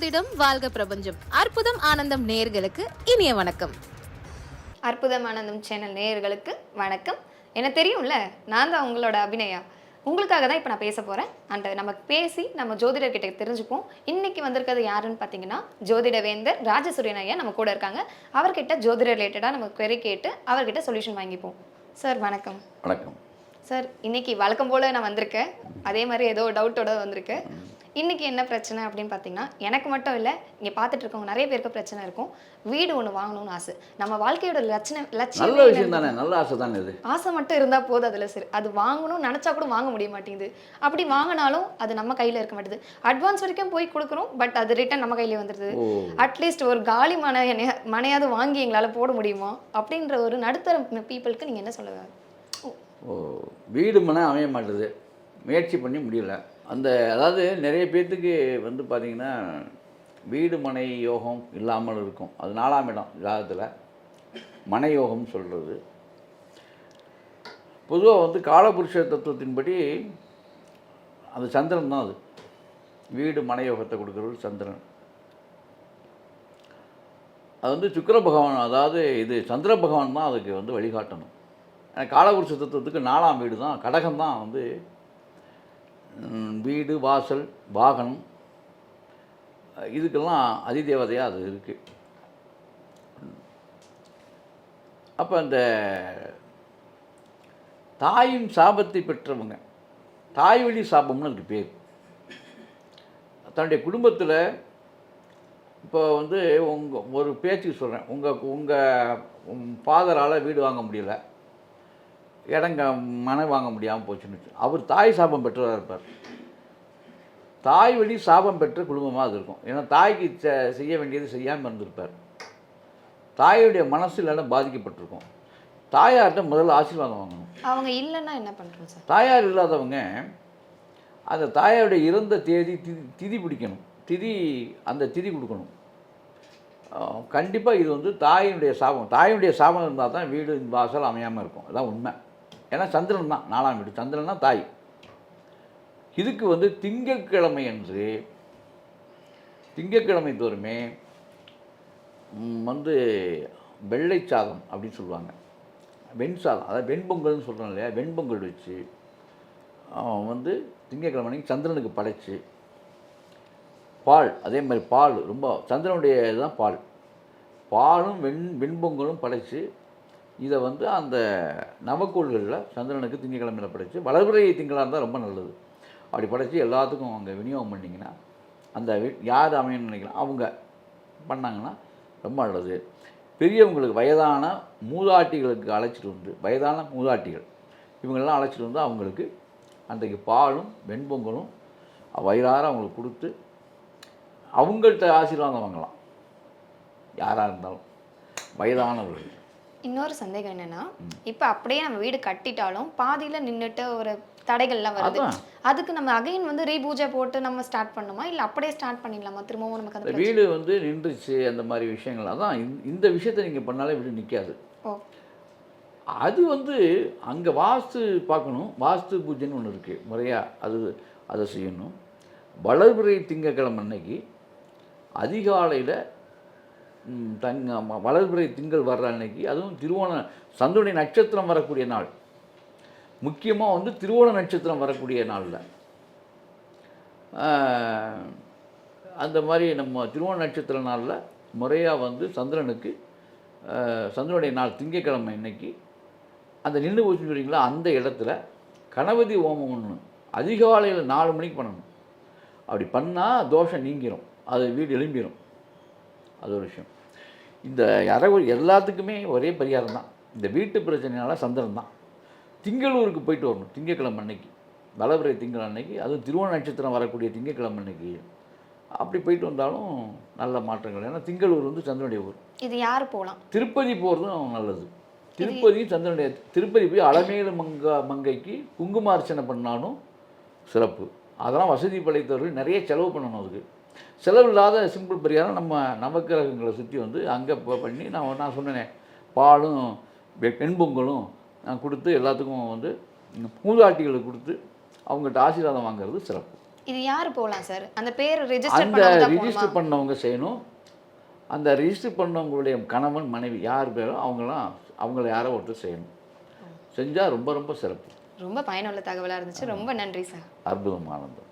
ஜோதிடம் வாழ்க பிரபஞ்சம் அற்புதம் ஆனந்தம் நேயர்களுக்கு இனிய வணக்கம். அற்புதம் ஆனந்தம் சேனல் நேயர்களுக்கு வணக்கம். என்ன தெரியும்ல, நான் தான் உங்களோட அபிநயா. உங்களுக்காக தான் இப்போ நான் பேச போகிறேன். அண்ட் நம்ம பேசி நம்ம ஜோதிடர்கிட்ட தெரிஞ்சுப்போம். இன்னைக்கு வந்திருக்கிறது யாருன்னு பார்த்தீங்கன்னா, ஜோதிட வேந்தர் ராஜசூரியன் ஐயா நம்ம கூட இருக்காங்க. அவர்கிட்ட ஜோதிட ரிலேட்டடாக நம்ம query கேட்டு அவர்கிட்ட சொல்யூஷன் வாங்கிப்போம். சார் வணக்கம். வணக்கம் சார், இன்னைக்கு வழக்கம் போல் நான் வந்திருக்கேன். அதே மாதிரி ஏதோ டவுட்டோட வந்திருக்கேன். இன்னைக்கு என்ன பிரச்சனை அப்படின்னு பார்த்தீங்கன்னா, எனக்கு மட்டும் இல்லை, இங்கே பார்த்துட்டு இருக்கவங்க நிறைய பேருக்கு பிரச்சனை இருக்கும். வீடு ஒன்று வாங்கணும்னு ஆசை. நம்ம வாழ்க்கையோட லட்சணம் நல்ல விஷயம் தானே, நல்ல ஆசை தானே இது. ஆசை மட்டும் இருந்தால் போதும். அதில் சரி, அது வாங்கணும்னு நினச்சா கூட வாங்க முடிய மாட்டேங்குது. அப்படி வாங்கினாலும் அது நம்ம கையில் இருக்க மாட்டேது. அட்வான்ஸ் வரைக்கும் போய் கொடுக்குறோம், பட் அது ரிட்டர்ன் நம்ம கையிலே வந்துடுது. அட்லீஸ்ட் ஒரு காலி மனையாவது வாங்கி எங்களால் போட முடியுமா அப்படின்ற ஒரு நடுத்தர பீப்புளுக்கு நீங்கள் என்ன சொல்லுவாங்க? வீடு மனை அமைய மாட்டுது, முயற்சி பண்ணி முடியல. அதாவது நிறைய பேர்த்துக்கு பார்த்தீங்கன்னா வீடு மனை யோகம் இல்லாமல் இருக்கும். அது 4ஆம் இடம் ஜாதகத்தில் மனை யோகம்னு சொல்கிறது. பொதுவாக காலபுருஷ தத்துவத்தின்படி அது சந்திரன் தான். அது வீடு மனை யோகத்தை கொடுக்குறது சந்திரன். அது சுக்கிர பகவான், அதாவது இது சந்திர பகவான் தான் அதுக்கு வழிகாட்டணும். காலபுருஷ தத்துவத்துக்கு 4ஆம் வீடு தான், கடகம் தான் வீடு வாசல் வாகனம் இதுக்கெல்லாம் அதிதேவதையாக அது இருக்குது. அப்போ அந்த தாயின் சாபத்தை பெற்றவங்க, தாய் வழி சாபம்னு அதுக்கு பேர். தன்னுடைய குடும்பத்தில் இப்போ ஒரு பேச்சுக்கு சொல்கிறேன், உங்கள் ஃபாதரால் வீடு வாங்க முடியலை, இடங்க மனை வாங்க முடியாமல் போச்சுன்னு, அவர் தாய் சாபம் பெற்றதாக இருப்பார். தாய் வழி சாபம் பெற்ற குடும்பமாக அது இருக்கும். ஏன்னா தாய்க்கு செய்ய வேண்டியது செய்யாமல் இருந்திருப்பார். தாயுடைய மனசு இல்லைன்னா பாதிக்கப்பட்டிருக்கும். தாயார்கிட்ட முதல்ல ஆசீர்வாதம் வாங்கணும். அவங்க இல்லைன்னா என்ன பண்ணுறோம் சார்? தாயார் இல்லாதவங்க அந்த தாயாருடைய இறந்த தேதி திதி பிடிக்கணும். அந்த திதி கொடுக்கணும். கண்டிப்பாக இது தாயினுடைய சாபம். தாயினுடைய சாபம் இருந்தால் தான் வீடு வாசல் அமையாமல் இருக்கும். அதான் உண்மை. ஏன்னா சந்திரன் தான் 4ஆம் வீடு, சந்திரன் தான் தாய். இதுக்கு திங்கட்கிழமை அன்று, திங்கட்கிழமை தோறுமே வெள்ளை சாதம் அப்படின்னு சொல்லுவாங்க, வெண் சாதம், அதாவது வெண்பொங்கல்னு சொல்கிறோம் இல்லையா, வெண்பொங்கல் வச்சு திங்கட்கிழமை சந்திரனுக்கு படைச்சு, பால் அதே மாதிரி பால் ரொம்ப சந்திரனுடைய இதுதான் பால், பாலும் வெண்பொங்கலும் படைச்சு இதை அந்த நவக்கோள்களில் சந்திரனுக்கு திங்கக்கிழமையில் படைச்சு, வளர்பிறை திங்களாக இருந்தால் ரொம்ப நல்லது. அப்படி படைச்சி எல்லாத்துக்கும் அங்கே விநியோகம் பண்ணிங்கன்னா, அந்த யார் அமையணும்னு நினைக்கலாம் அவங்க பண்ணாங்கன்னா ரொம்ப நல்லது. பெரியவங்களுக்கு வயதான மூதாட்டிகளுக்கு அழைச்சிட்டு வயதான மூதாட்டிகள் இவங்களெல்லாம் அழைச்சிட்டு அவங்களுக்கு அன்றைக்கு பாலும் வெண்பொங்கலும் வயிறார அவங்களுக்கு கொடுத்து அவங்கள்ட்ட ஆசீர்வாதம் வாங்கலாம், யாராக இருந்தாலும் வயதானவர்கள். இன்னொரு சந்தேகம் என்னன்னா, இப்போ அப்படியே நம்ம வீடு கட்டிட்டாலும் பாதியில் நின்றுட்டு ஒரு தடைகள்லாம் வருது. அதுக்கு நம்ம அகைன் ரீபூஜை போட்டு நம்ம ஸ்டார்ட் பண்ணுமா, இல்லை அப்படியே ஸ்டார்ட் பண்ணிடலாமா திரும்பவும்? நமக்கு அந்த வீடு நின்றுச்சு அந்த மாதிரி விஷயங்கள், அதான் இந்த விஷயத்தை நீங்கள் பண்ணாலே வீடு நிற்காது. அது அங்கே வாஸ்து பார்க்கணும். வாஸ்து பூஜைன்னு ஒன்று இருக்குது முறையாக, அதை செய்யணும். வளர்பிறை திங்கக்கிழமை அன்னைக்கு அதிகாலையில் வளர்பிறை திங்கள் வர்ற அன்னைக்கு, அதுவும் திருவோண சந்திரனுடைய நட்சத்திரம் வரக்கூடிய நாள், முக்கியமாக திருவோண நட்சத்திரம் வரக்கூடிய நாளில் அந்த மாதிரி நம்ம திருவோண நட்சத்திர நாளில் முறையாக சந்திரனுக்கு சந்திரனுடைய நாள் திங்கக்கிழமை இன்னைக்கு அந்த நின்று போச்சுன்னு சொல்கிறீங்களா, அந்த இடத்துல கணபதி ஹோமம் ஒன்று அதிகாலையில் 4 மணிக்கு பண்ணணும். அப்படி பண்ணால் தோஷம் நீங்கிரும், அது வீடு எழும்பிடும். அது ஒரு விஷயம். இந்த எல்லாத்துக்குமே ஒரே பரிகாரம் தான். இந்த வீட்டு பிரச்சனையால் சந்திரன் தான். திங்களூருக்கு போயிட்டு வரணும் திங்கக்கிழமை அன்னைக்கு, வளர்பிறை திங்கள் அன்னைக்கு, அதுவும் திருவோண நட்சத்திரம் வரக்கூடிய திங்கக்கிழமை அன்னைக்கு அப்படி போயிட்டு வந்தாலும் நல்ல மாற்றங்கள். ஏன்னா திங்களூர் சந்திரனுடைய ஊர். இது யார் போகலாம்? திருப்பதி போகிறதும் நல்லது. திருப்பதி போய் அலமேலு மங்கைக்கு குங்குமார்ச்சனை பண்ணாலும் சிறப்பு. அதெல்லாம் வசதி படைத்தவர்கள் நிறைய செலவு பண்ணணும். அதுக்கு செலவில்லாத சிம்பிள் பரிகாரம் நம்ம நவக்கிரகங்களை சுற்றி அங்கே பண்ணி நான் சொன்னேனே, பாலும் வெண்பொங்கலும் நான் கொடுத்து எல்லாத்துக்கும் மூதாட்டிகளுக்கு கொடுத்து அவங்கள்ட்ட ஆசீர்வாதம் வாங்கிறது சிறப்பு. இது யாரு போலாம் சார்? அந்த பேர் ரெஜிஸ்டர் அந்த பண்ணவங்க தான் போணுமா? ரிஜிஸ்டர் பண்ணவங்க செய்யணும். அந்த ரிஜிஸ்டர் பண்ணவங்களுடைய கணவன் மனைவி யார் பேரோ அவங்கள யாரோ ஒருத்தர் செய்யணும். செஞ்சால் ரொம்ப ரொம்ப சிறப்பு. ரொம்ப பயனுள்ள தகவலா இருந்துச்சு. ரொம்ப நன்றி சார். அற்புதம், ஆனந்தம்.